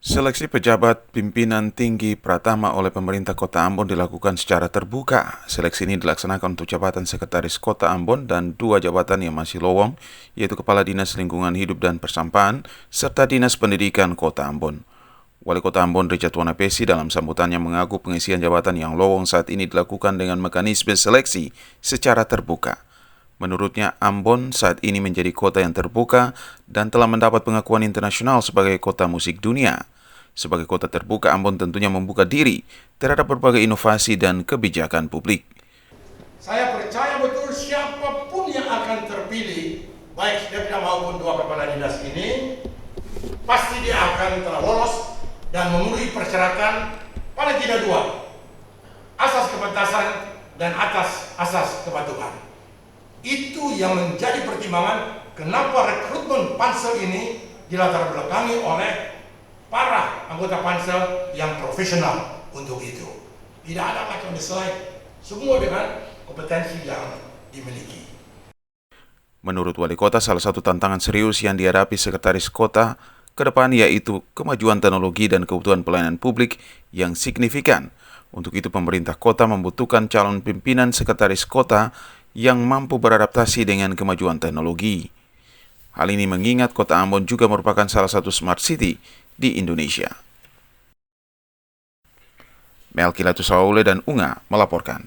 Seleksi pejabat pimpinan tinggi Pratama oleh pemerintah Kota Ambon dilakukan secara terbuka. Seleksi ini dilaksanakan untuk jabatan Sekretaris Kota Ambon dan dua jabatan yang masih lowong, yaitu Kepala Dinas Lingkungan Hidup dan Persampahan, serta Dinas Pendidikan Kota Ambon. Wali Kota Ambon Richard Wanapesi dalam sambutannya mengaku pengisian jabatan yang lowong saat ini dilakukan dengan mekanisme seleksi secara terbuka. Menurutnya, Ambon saat ini menjadi kota yang terbuka dan telah mendapat pengakuan internasional sebagai kota musik dunia. Sebagai kota terbuka, Ambon tentunya membuka diri terhadap berbagai inovasi dan kebijakan publik. Saya percaya betul siapapun yang akan terpilih, baik Sekda maupun dua kepala dinas ini, pasti dia akan telah lolos dan memenuhi persyaratan paling tidak dua, asas kepentasan dan atas asas kepatuhan. Itu yang menjadi pertimbangan kenapa rekrutmen pansel ini dilatar belakangi oleh para anggota pansel yang profesional untuk itu. Tidak ada macam slide, semua dengan kompetensi yang dimiliki. Menurut Wali Kota, salah satu tantangan serius yang dihadapi Sekretaris Kota ke depan yaitu kemajuan teknologi dan kebutuhan pelayanan publik yang signifikan. Untuk itu, pemerintah kota membutuhkan calon pimpinan Sekretaris Kota yang mampu beradaptasi dengan kemajuan teknologi. Hal ini mengingat Kota Ambon juga merupakan salah satu smart city di Indonesia. Melki Latusawule dan Unga melaporkan.